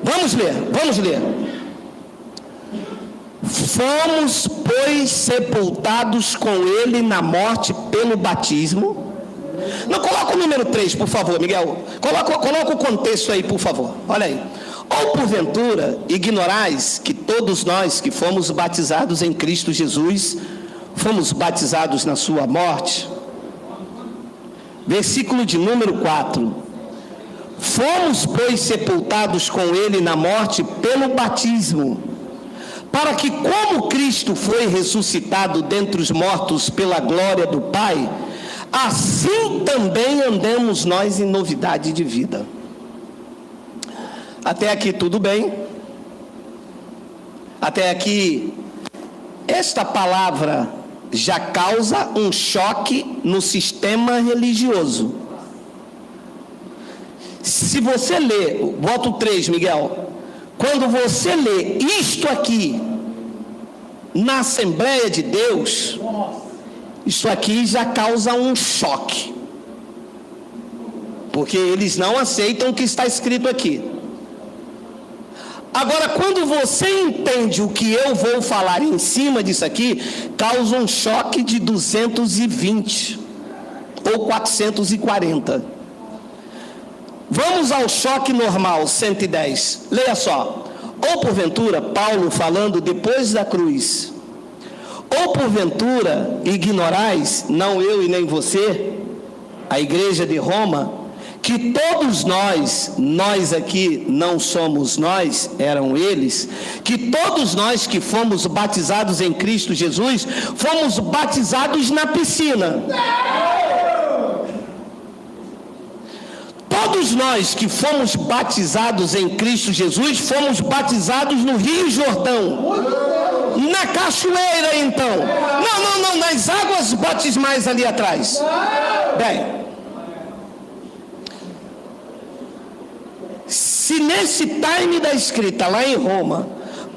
Vamos ler. Fomos, pois, sepultados com ele na morte pelo batismo. Não, coloca o número 3, por favor, Miguel. Coloca o contexto aí, por favor. Olha aí. Ou porventura ignorais que todos nós que fomos batizados em Cristo Jesus, fomos batizados na sua morte? Versículo de número 4. Fomos, pois, sepultados com ele na morte pelo batismo, para que, como Cristo foi ressuscitado dentre os mortos pela glória do Pai, assim também andemos nós em novidade de vida. Até aqui tudo bem? Até aqui, esta palavra já causa um choque no sistema religioso. Se você lê, bota o 3, Miguel, quando você lê isto aqui na Assembleia de Deus, isso aqui já causa um choque, porque eles não aceitam o que está escrito aqui. Agora, quando você entende o que eu vou falar em cima disso aqui, causa um choque de 220 ou 440. Vamos ao choque normal, 110. Leia só. Ou porventura, Paulo falando depois da cruz, ou porventura ignorais, não eu e nem você, a igreja de Roma, que todos nós aqui não somos nós, eram eles, que todos nós que fomos batizados em Cristo Jesus, fomos batizados na piscina. Todos nós que fomos batizados em Cristo Jesus, fomos batizados no Rio Jordão, na cachoeira então, não, nas águas batismais ali atrás. Bem, se nesse time da escrita lá em Roma,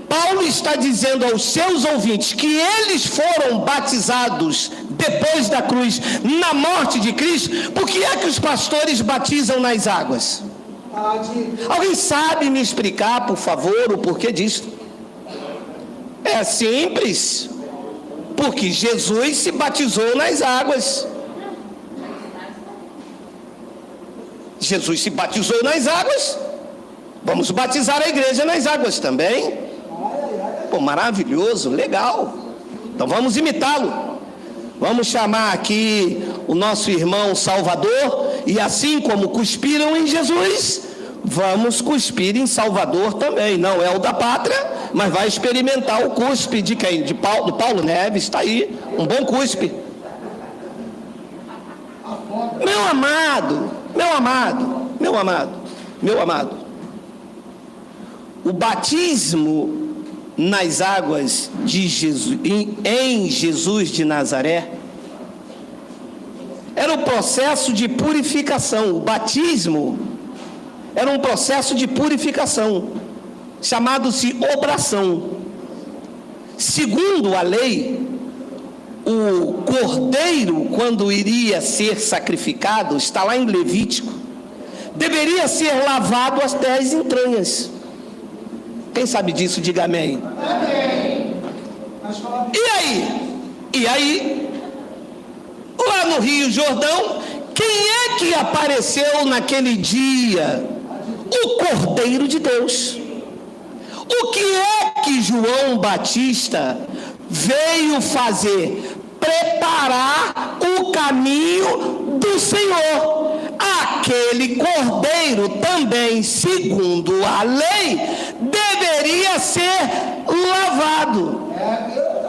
Paulo está dizendo aos seus ouvintes que eles foram batizados depois da cruz, na morte de Cristo, por que é que os pastores batizam nas águas? Alguém sabe me explicar, por favor, o porquê disso? É simples, porque Jesus se batizou nas águas. Jesus se batizou nas águas, vamos batizar a igreja nas águas também. Pô, maravilhoso, legal. Então vamos imitá-lo. Vamos chamar aqui o nosso irmão Salvador, e assim como cuspiram em Jesus, vamos cuspir em Salvador também. Não é o da pátria, mas vai experimentar o cuspe de quem? Do Paulo Neves, está aí, um bom cuspe. Meu amado, o batismo nas águas de Jesus, em Jesus de Nazaré, era um processo de purificação. O batismo era um processo de purificação, chamado-se obração. Segundo a lei, o cordeiro, quando iria ser sacrificado, está lá em Levítico, deveria ser lavado até as entranhas. Quem sabe disso, diga amém. Amém. E aí, lá no Rio Jordão, quem é que apareceu naquele dia? O Cordeiro de Deus. O que é que João Batista veio fazer? Preparar o caminho do Senhor. Aquele cordeiro também, segundo a lei, deveria ser lavado,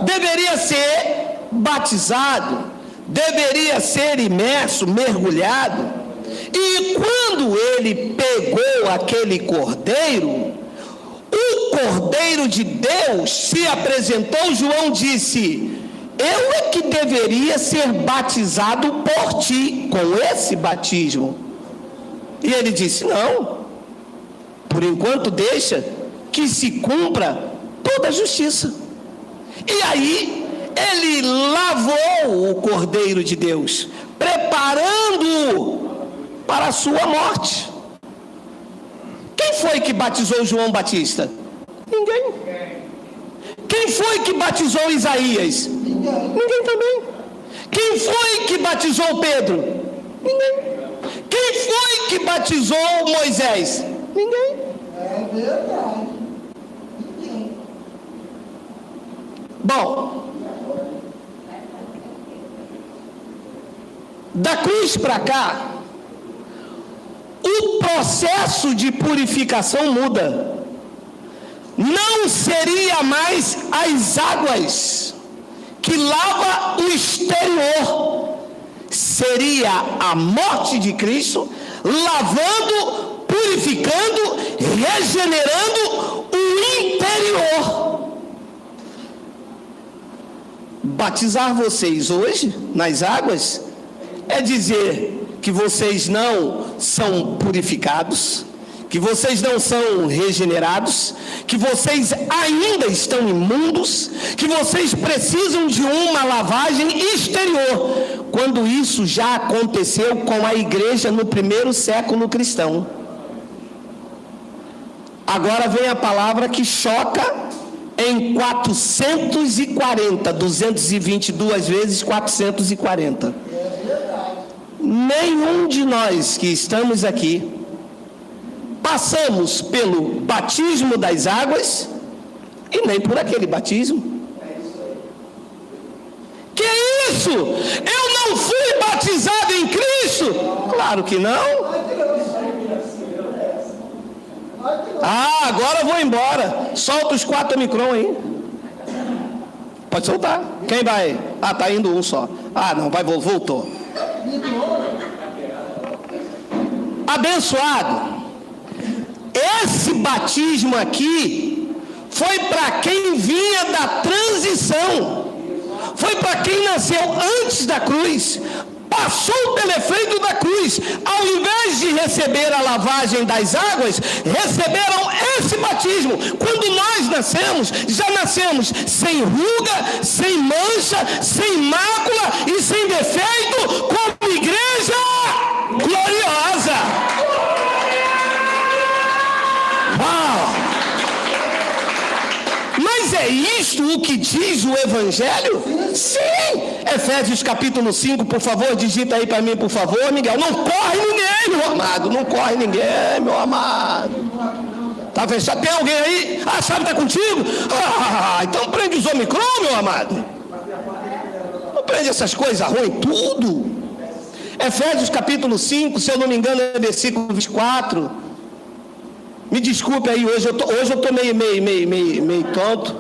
deveria ser batizado, deveria ser imerso, mergulhado. E quando ele pegou aquele cordeiro, o Cordeiro de Deus se apresentou, João disse: eu é que deveria ser batizado por ti, com esse batismo. E ele disse: não, por enquanto deixa que se cumpra toda a justiça. E aí ele lavou o Cordeiro de Deus, preparando-o para a sua morte. Quem foi que batizou João Batista? Ninguém. Quem foi que batizou Isaías? Ninguém também. Quem foi que batizou Pedro? Ninguém. Quem foi que batizou Moisés? Ninguém. É verdade. Ninguém. Bom, da cruz para cá, o processo de purificação muda. Não seria mais as águas que lava o exterior, seria a morte de Cristo lavando, purificando, regenerando o interior. Batizar vocês hoje nas águas é dizer que vocês não são purificados, que vocês não são regenerados, que vocês ainda estão imundos, que vocês precisam de uma lavagem exterior, quando isso já aconteceu com a igreja no primeiro século cristão. Agora vem a palavra que choca em 440, 222 vezes 440. Nenhum de nós que estamos aqui passamos pelo batismo das águas e nem por aquele batismo. Que isso? Eu não fui batizado em Cristo? Claro que não. Ah, agora eu vou embora. Solta os 4 Omicron aí. Pode soltar. Quem vai? Ah, tá indo um só. Ah, não, vai, voltou. Abençoado. Esse batismo aqui foi para quem vinha da transição, foi para quem nasceu antes da cruz, passou pelo efeito da cruz, ao invés de receber a lavagem das águas, receberam esse batismo. Quando nós nascemos, já nascemos sem ruga, sem mancha, sem mácula e sem defeito, como igreja gloriosa. Uau! Mas é isto o que diz o Evangelho? Sim! Efésios capítulo 5, por favor, digita aí para mim, por favor, Miguel. Não corre ninguém, meu amado. Não corre ninguém, meu amado. Tá fechado? Tem alguém aí? Ah, sabe, tá contigo? Ah, então prende os Omicron, meu amado. Não prende essas coisas ruins, tudo. Efésios capítulo 5, se eu não me engano, é versículo 24. Me desculpe aí, hoje eu tô meio tonto.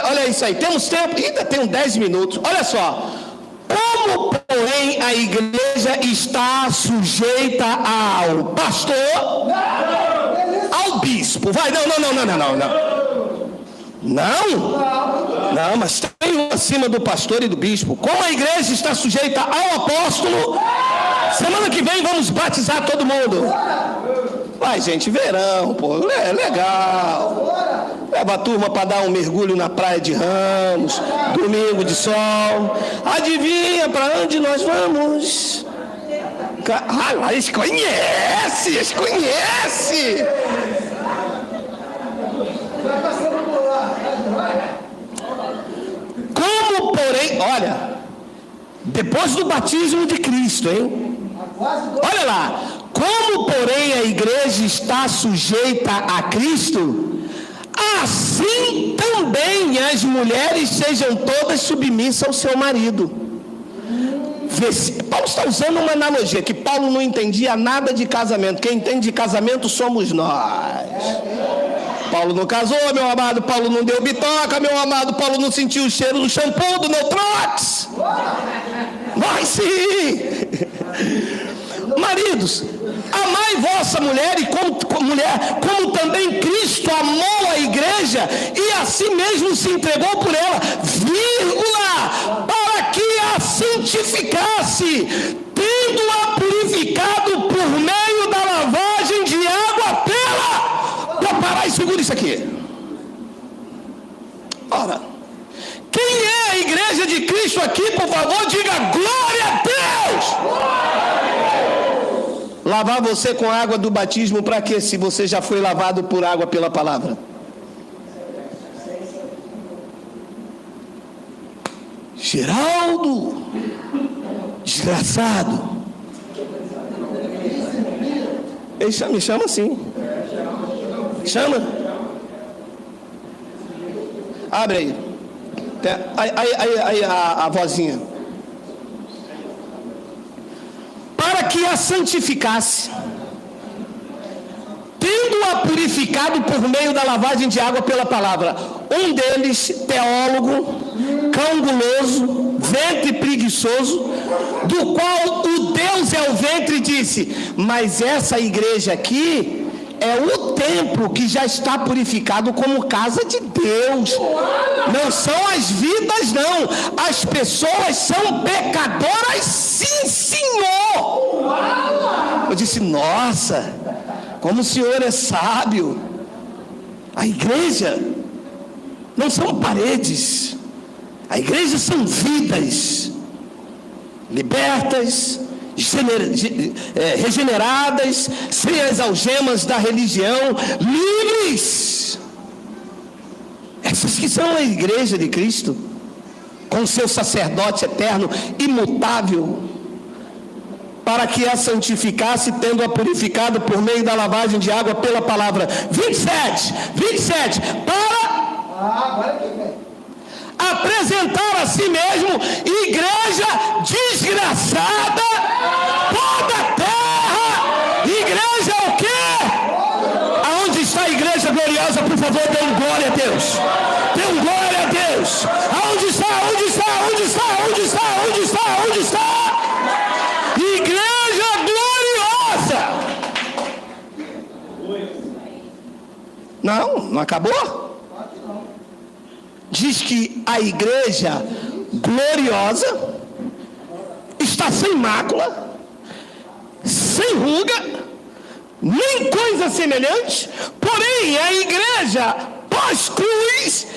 Olha isso aí. Temos tempo? Ainda tem 10 minutos. Olha só. Como, porém, a igreja está sujeita ao pastor, ao bispo? Vai, não, mas tem um acima do pastor e do bispo. Como a igreja está sujeita ao apóstolo, semana que vem vamos batizar todo mundo. Vai, gente, verão, pô, é legal. Leva a turma para dar um mergulho na praia de Ramos, domingo de sol. Adivinha para onde nós vamos? Ah, lá eles conhecem. Como, porém, olha, depois do batismo de Cristo, hein? Olha lá. Como, porém, a igreja está sujeita a Cristo, assim também as mulheres sejam todas submissas ao seu marido. Paulo está usando uma analogia, que Paulo não entendia nada de casamento. Quem entende de casamento somos nós. Paulo não casou, meu amado. Paulo não deu bitoca, meu amado. Paulo não sentiu o cheiro do shampoo, do Neutrox. Nós sim. Maridos, amai vossa mulher, e como também Cristo amou a igreja e a si mesmo se entregou por ela, para que a santificasse, tendo-a purificado por meio da lavagem de água pela... Parar e segura isso aqui. Ora, quem é a igreja de Cristo aqui, por favor, diga glória a Deus! Lavar você com água do batismo para quê, se você já foi lavado por água pela palavra? Geraldo, desgraçado. Ele me chama assim. Chama. Abre aí. Aí a vozinha. Para que a santificasse, tendo-a purificado por meio da lavagem de água pela palavra. Um deles, teólogo, cão guloso, ventre preguiçoso, do qual o Deus é o ventre, disse: mas essa igreja aqui é o templo que já está purificado como casa de Deus. Não são as vidas, não. As pessoas são pecadoras, sim, Senhor. Eu disse: nossa, como o Senhor é sábio. A igreja não são paredes. A igreja são vidas libertas, regeneradas, sem as algemas da religião, livres. Essas que são a igreja de Cristo, com seu sacerdote eterno, imutável, para que a santificasse, tendo-a purificado por meio da lavagem de água pela palavra. 27, para apresentar a si mesmo igreja desgraçada, toda a terra. Igreja o quê? Aonde está a igreja gloriosa? Por favor, dê um glória a Deus. Dê um glória a Deus. Aonde está? Onde está? Onde está? Onde está? Onde está? Onde está? Igreja gloriosa. Não acabou? Diz que a igreja gloriosa está sem mácula, sem ruga, nem coisa semelhante. Porém, a igreja pós-cruz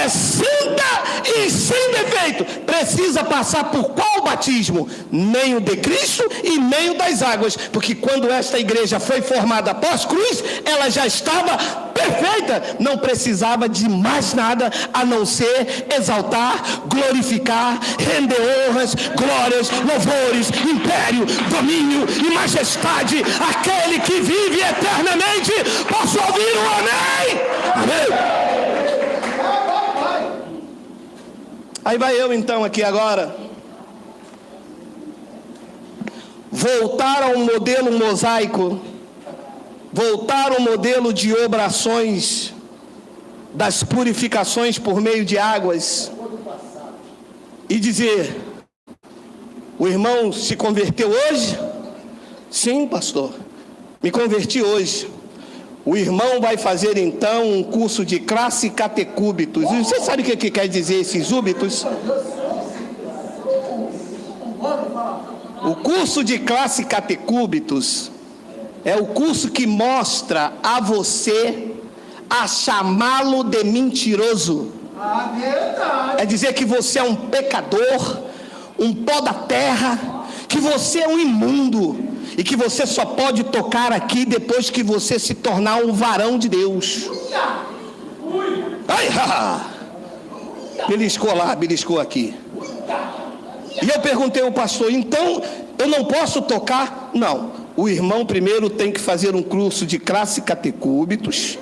é santa e sem defeito. Precisa passar por qual batismo? Nem o de Cristo e nem o das águas. Porque quando esta igreja foi formada pós-cruz, ela já estava perfeita. Não precisava de mais nada a não ser exaltar, glorificar, render honras, glórias, louvores, império, domínio e majestade àquele que vive eternamente. Posso ouvir um amém? Amém. Aí vai eu então aqui agora voltar ao modelo mosaico, voltar ao modelo de obrações das purificações por meio de águas e dizer: o irmão se converteu hoje? Sim, pastor, me converti hoje. O irmão vai fazer então um curso de classe catecúbitos. E você sabe o que quer dizer esses úbitos? O curso de classe catecúbitos é o curso que mostra a você a chamá-lo de mentiroso. É dizer que você é um pecador, um pó da terra, que você é um imundo e que você só pode tocar aqui depois que você se tornar um varão de Deus. Ai, beliscou lá, beliscou aqui. E eu perguntei ao pastor: então eu não posso tocar? Não, o irmão primeiro tem que fazer um curso de classe catecúbitos,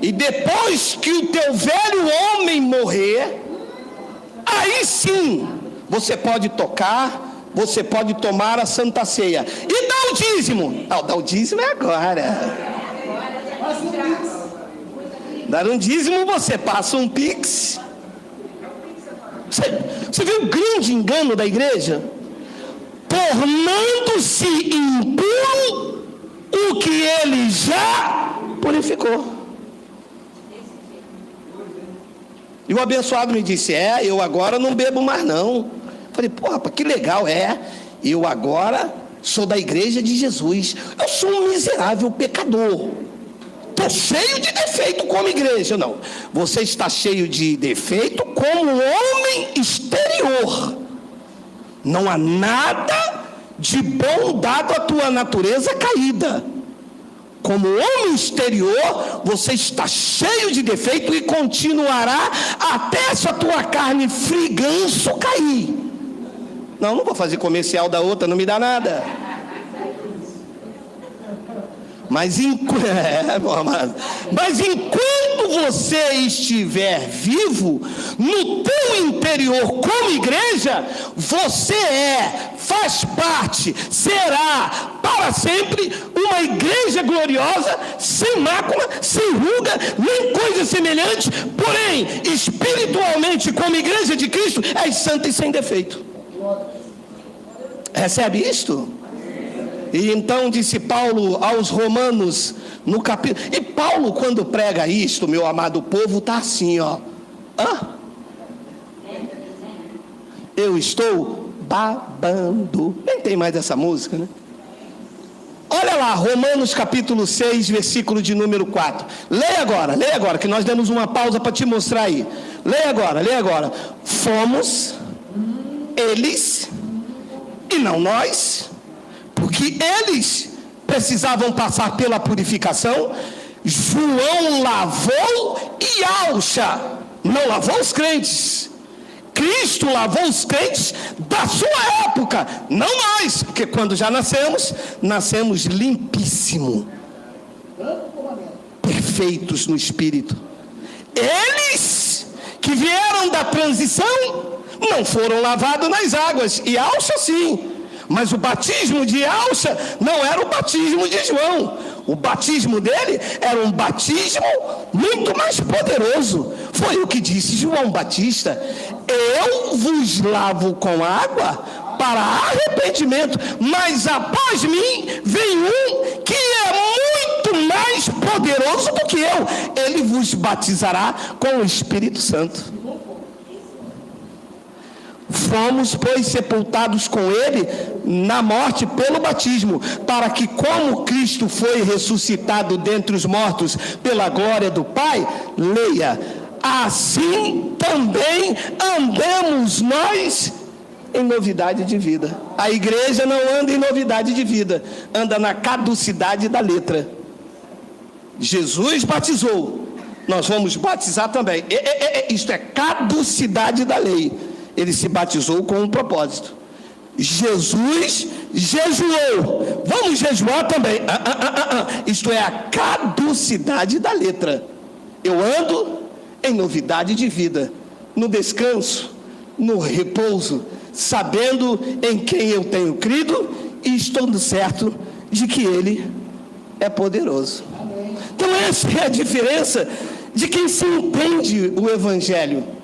e depois que o teu velho homem morrer, aí sim você pode tocar, você pode tomar a Santa Ceia. E dá o dízimo? Não, dar o dízimo é agora. Dar um dízimo, você passa um pix. Você viu o grande engano da igreja? Tornando-se impuro o que ele já purificou. E o abençoado me disse: eu agora não bebo mais não. Falei: porra, que legal. Eu agora sou da igreja de Jesus. Eu sou um miserável pecador. Estou cheio de defeito como igreja. Não, você está cheio de defeito como homem exterior. Não há nada de bom dado a tua natureza caída. Como homem exterior, você está cheio de defeito e continuará até essa tua carne friganço cair. Não vou fazer comercial da outra, não me dá nada. Mas enquanto você estiver vivo, no teu interior como igreja, você faz parte, será para sempre uma igreja gloriosa, sem mácula, sem ruga, nem coisa semelhante, porém, espiritualmente como igreja de Cristo, é santa e sem defeito. Recebe isto? E então disse Paulo aos Romanos, no capítulo... E Paulo, quando prega isto, meu amado povo, está assim, ó. Eu estou babando. Nem tem mais essa música, né? Olha lá, Romanos capítulo 6, versículo de número 4. Leia agora, que nós demos uma pausa para te mostrar aí. Leia agora. Fomos eles, e não nós, porque eles precisavam passar pela purificação. João lavou e Alcha não lavou os crentes. Cristo lavou os crentes da sua época, não nós, porque quando já nascemos limpíssimo, perfeitos no Espírito. Eles que vieram da transição não foram lavados nas águas, e Alcha sim. Mas o batismo de Alcha não era o batismo de João. O batismo dele era um batismo muito mais poderoso. Foi o que disse João Batista: eu vos lavo com água para arrependimento, mas após mim vem um que é muito mais poderoso do que eu. Ele vos batizará com o Espírito Santo. Fomos, pois, sepultados com ele na morte pelo batismo, para que, como Cristo foi ressuscitado dentre os mortos pela glória do Pai, leia, assim também andemos nós em novidade de vida. A igreja não anda em novidade de vida, anda na caducidade da letra. Jesus batizou, nós vamos batizar também. Isto é caducidade da lei. Ele se batizou com um propósito. Jesus jejuou. Vamos jejuar também. Isto é a caducidade da letra. Eu ando em novidade de vida, no descanso, no repouso, sabendo em quem eu tenho crido e estou certo de que Ele é poderoso. Então essa é a diferença de quem se entende o Evangelho.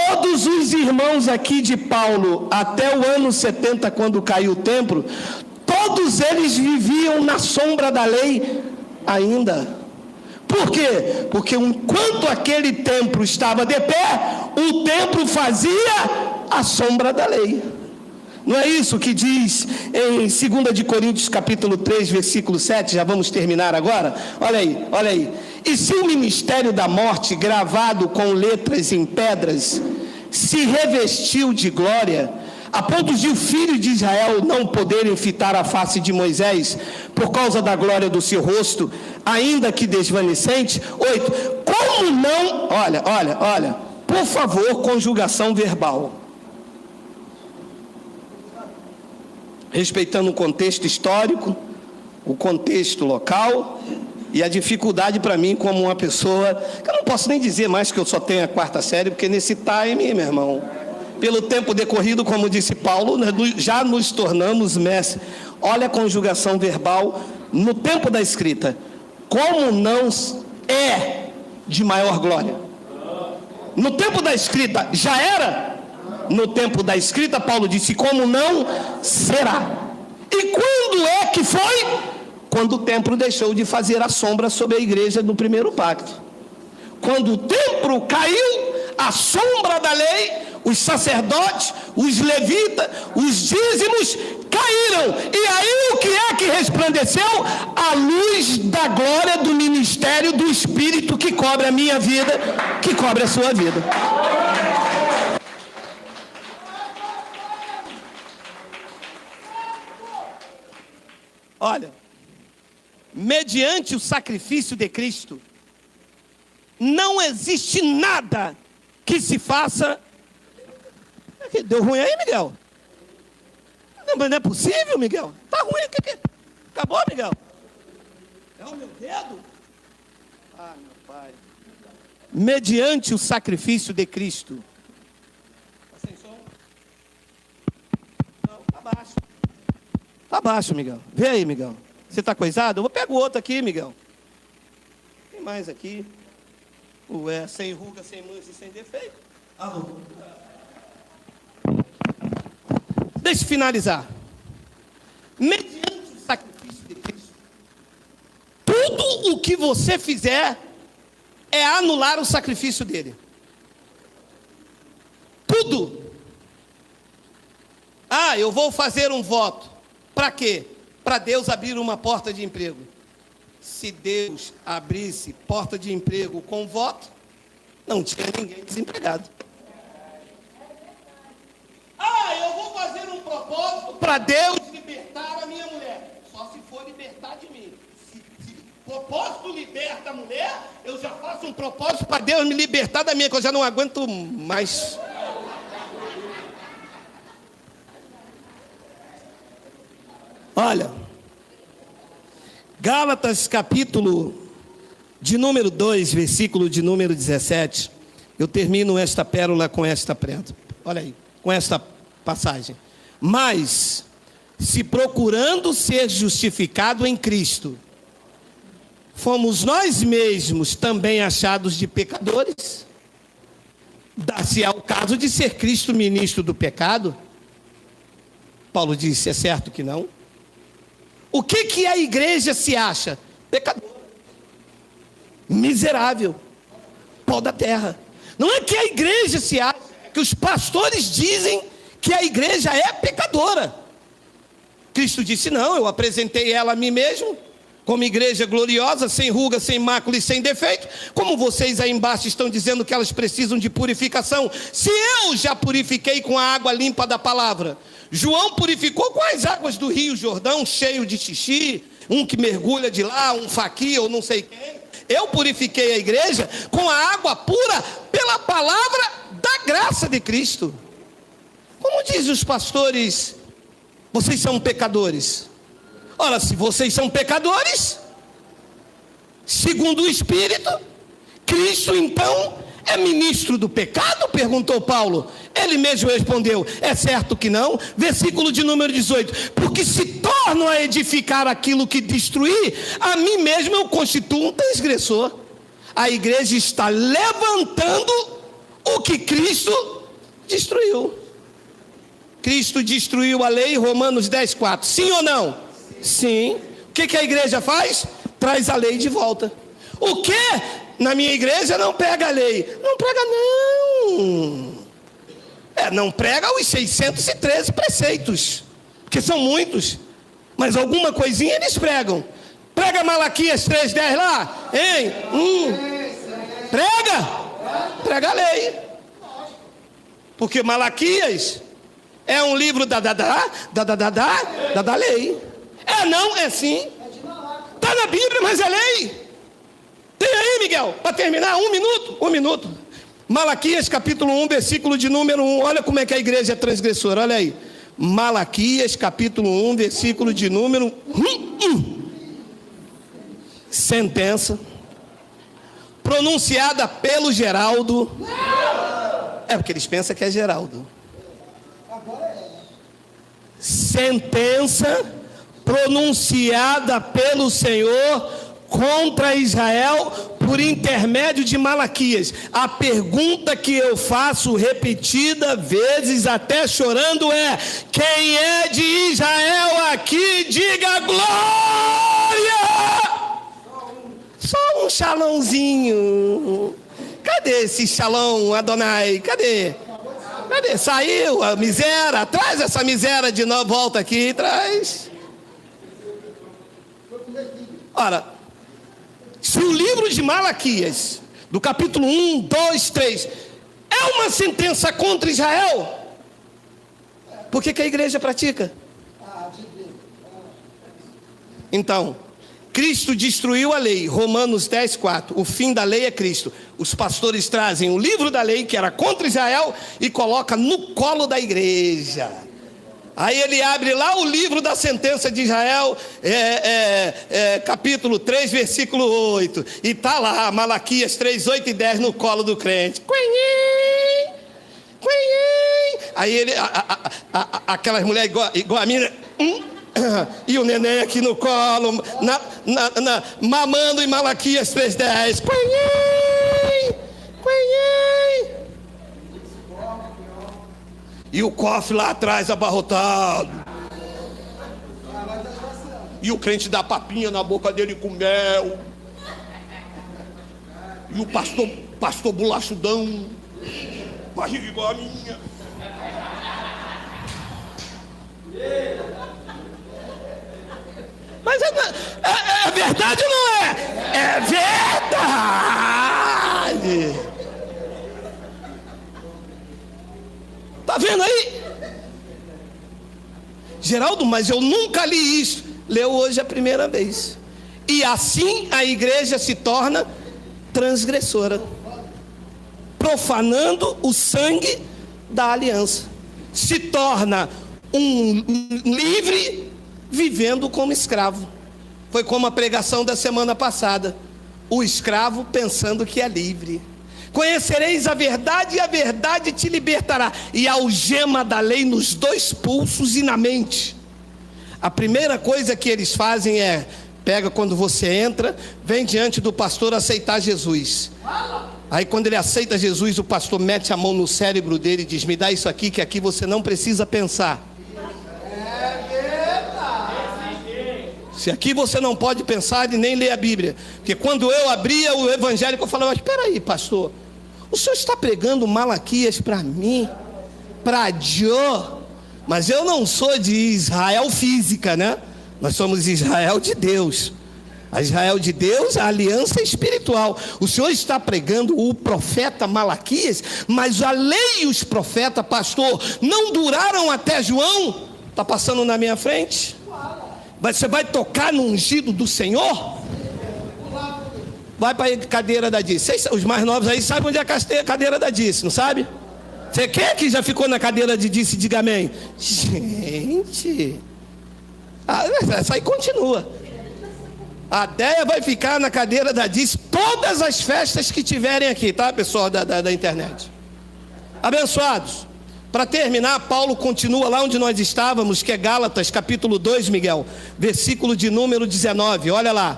Todos os irmãos aqui de Paulo, até o ano 70, quando caiu o templo, todos eles viviam na sombra da lei ainda. Por quê? Porque enquanto aquele templo estava de pé, o templo fazia a sombra da lei. Não é isso que diz em 2 de Coríntios capítulo 3, versículo 7, já vamos terminar agora? Olha aí. E se o ministério da morte, gravado com letras em pedras, se revestiu de glória, a ponto de o filho de Israel não poderem fitar a face de Moisés, por causa da glória do seu rosto, ainda que desvanecente. 8, como não, olha, por favor, conjugação verbal. Respeitando o contexto histórico, o contexto local e a dificuldade para mim como uma pessoa, que eu não posso nem dizer mais que eu só tenho a 4ª série, porque nesse time, meu irmão, pelo tempo decorrido, como disse Paulo, já nos tornamos mestres. Olha a conjugação verbal no tempo da escrita. Como não é de maior glória? No tempo da escrita já era? No tempo da escrita, Paulo disse, como não será. E quando é que foi? Quando o templo deixou de fazer a sombra sobre a igreja no primeiro pacto. Quando o templo caiu, a sombra da lei, os sacerdotes, os levitas, os dízimos caíram. E aí o que é que resplandeceu? A luz da glória do ministério do Espírito que cobre a minha vida, que cobre a sua vida. Olha, mediante o sacrifício de Cristo, não existe nada que se faça. Deu ruim aí, Miguel? Não, mas não é possível, Miguel. Tá ruim. Acabou, Miguel? É o meu dedo? Ah, meu pai. Mediante o sacrifício de Cristo. Tá sem som? Não, tá baixo. Tá baixo, Miguel. Vê aí, Miguel. Você tá coisado? Eu vou pegar o outro aqui, Miguel. Tem mais aqui. Ué, sem ruga, sem mancha e sem defeito. Alô. Deixa eu finalizar. Mediante o sacrifício de Cristo, tudo o que você fizer é anular o sacrifício dele. Tudo. Ah, eu vou fazer um voto. Para quê? Para Deus abrir uma porta de emprego. Se Deus abrisse porta de emprego com voto, não tinha ninguém desempregado. Ah, eu vou fazer um propósito para Deus libertar a minha mulher. Só se for libertar de mim. Se propósito liberta a mulher, eu já faço um propósito para Deus me libertar da minha, que eu já não aguento mais. Olha, Gálatas capítulo de número 2, versículo de número 17. Eu termino esta pérola com esta prenda. Olha aí, com esta passagem. Mas, se procurando ser justificado em Cristo, fomos nós mesmos também achados de pecadores? Dá-se ao caso de ser Cristo ministro do pecado? Paulo disse, é certo que não. O que a igreja se acha? Pecador. Miserável. Pó da terra. Não é que a igreja se acha, é que os pastores dizem que a igreja é pecadora. Cristo disse, não, eu apresentei ela a mim mesmo, como igreja gloriosa, sem ruga, sem mácula e sem defeito. Como vocês aí embaixo estão dizendo que elas precisam de purificação, se eu já purifiquei com a água limpa da palavra. João purificou com as águas do Rio Jordão, cheio de xixi, um que mergulha de lá, um faqui ou não sei quem. Eu purifiquei a igreja com a água pura pela palavra da graça de Cristo. Como dizem os pastores, vocês são pecadores. Ora, se vocês são pecadores, segundo o Espírito, Cristo então é ministro do pecado? Perguntou Paulo. Ele mesmo respondeu, é certo que não. Versículo de número 18, porque se torno a edificar aquilo que destruí, a mim mesmo eu constituo um transgressor. A igreja está levantando o que Cristo destruiu. Cristo destruiu a lei, Romanos 10:4, sim ou não? Sim. O que a igreja faz? Traz a lei de volta. O que? Na minha igreja não prega a lei. Não prega não. Não prega os 613 preceitos, que são muitos, mas alguma coisinha eles pregam. Prega Malaquias 3:10 lá, hein? Prega a lei, porque Malaquias é um livro da lei. Não, é sim. Está na Bíblia, mas é lei. Tem aí, Miguel, para terminar, um minuto. Malaquias capítulo 1, versículo de número 1. Olha como é que a igreja é transgressora, olha aí. Malaquias capítulo 1, versículo de número 1. Sentença pronunciada pelo Geraldo. É porque eles pensam que é Geraldo. Sentença pronunciada pelo Senhor contra Israel por intermédio de Malaquias. A pergunta que eu faço repetida vezes, até chorando, é: quem é de Israel aqui? Diga glória! Só um xalãozinho. Cadê esse xalão, Adonai? Cadê? Saiu a miséria? Traz essa miséria de novo, volta aqui, traz. Ora, se o livro de Malaquias, do capítulo 1, 2, 3, é uma sentença contra Israel, por que a igreja pratica? Então, Cristo destruiu a lei, Romanos 10:4. O fim da lei é Cristo. Os pastores trazem o livro da lei, que era contra Israel, e coloca no colo da igreja. Aí ele abre lá o livro da sentença de Israel, capítulo 3, versículo 8. E está lá, Malaquias 3, 8 e 10 no colo do crente. Aí ele, aquelas mulheres igual a minha, e o neném aqui no colo, mamando em Malaquias 3, 10. E o cofre lá atrás abarrotado. E o crente dá papinha na boca dele com mel. E o pastor bolachudão, barriga igual a minha. Mas é verdade ou não é? É verdade. Está vendo aí? Geraldo, mas eu nunca li isso. Leu hoje a primeira vez. E assim a igreja se torna transgressora, profanando o sangue da aliança. Se torna um livre vivendo como escravo. Foi como a pregação da semana passada. O escravo pensando que é livre. Conhecereis a verdade e a verdade te libertará. E a algema da lei nos dois pulsos e na mente. A primeira coisa que eles fazem é: pega quando você entra, vem diante do pastor aceitar Jesus. Aí quando ele aceita Jesus, o pastor mete a mão no cérebro dele e diz: me dá isso aqui, que aqui você não precisa pensar. Se aqui você não pode pensar e nem ler a Bíblia. Porque quando eu abria o evangélico, eu falava: mas espera aí, pastor, o senhor está pregando Malaquias para mim, para Jô, mas eu não sou de Israel física, né? Nós somos Israel de Deus. A Israel de Deus, a aliança espiritual. O senhor está pregando o profeta Malaquias, mas a lei e os profetas, pastor, não duraram até João? Está passando na minha frente? Você vai tocar no ungido do Senhor? Vai para a cadeira da Dice. Os mais novos aí sabem onde é a cadeira da Dice, não sabe? Você quer que já ficou na cadeira de Dice? Diga amém. Gente, essa aí continua. A Déia vai ficar na cadeira da Dice todas as festas que tiverem aqui, tá, pessoal da internet? Abençoados. Para terminar, Paulo continua lá onde nós estávamos, que é Gálatas, capítulo 2, Miguel, versículo de número 19, olha lá.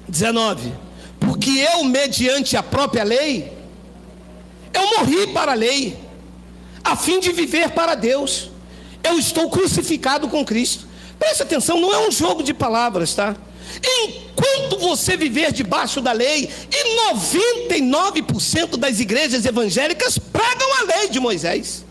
19. Porque eu, mediante a própria lei, eu morri para a lei, a fim de viver para Deus. Eu estou crucificado com Cristo. Preste atenção, não é um jogo de palavras, tá? Enquanto você viver debaixo da lei, e 99% das igrejas evangélicas pregam a lei de Moisés.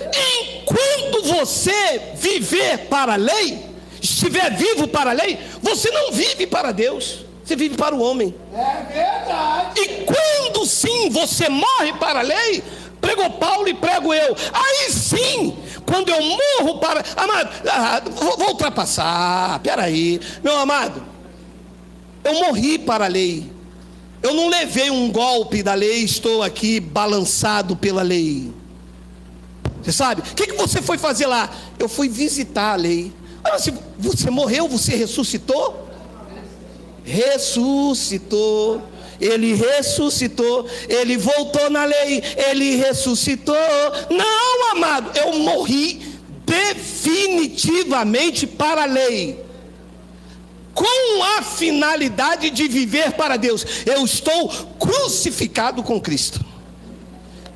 Enquanto você viver para a lei, estiver vivo para a lei, você não vive para Deus, você vive para o homem. É verdade. E quando sim você morre para a lei, pregou Paulo e prego eu, aí sim, quando eu morro para... Amado, vou ultrapassar, peraí, meu amado, eu morri para a lei, eu não levei um golpe da lei, estou aqui balançado pela lei. Você sabe, o que você foi fazer lá? Eu fui visitar a lei. Se você morreu, você ressuscitou? Ressuscitou. Ele ressuscitou, ele voltou na lei, ele ressuscitou. Não, amado, eu morri definitivamente para a lei, com a finalidade de viver para Deus. Eu estou crucificado com Cristo.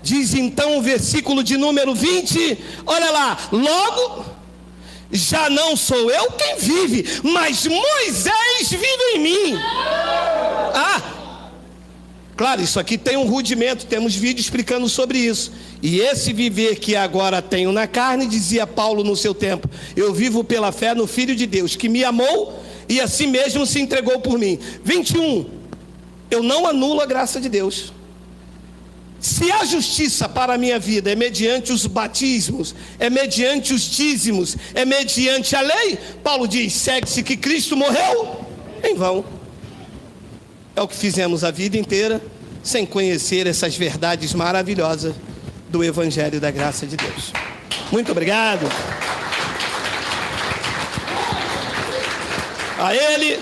Diz então o versículo de número 20, olha lá: logo, já não sou eu quem vive, mas Moisés vive em mim. Claro, isso aqui tem um rudimento, temos vídeo explicando sobre isso. E esse viver que agora tenho na carne, dizia Paulo no seu tempo, eu vivo pela fé no Filho de Deus, que me amou e assim mesmo se entregou por mim. 21, eu não anulo a graça de Deus. Se a justiça para a minha vida é mediante os batismos, é mediante os dízimos, é mediante a lei, Paulo diz, segue-se que Cristo morreu em vão. É o que fizemos a vida inteira, sem conhecer essas verdades maravilhosas do Evangelho da graça de Deus. Muito obrigado. A Ele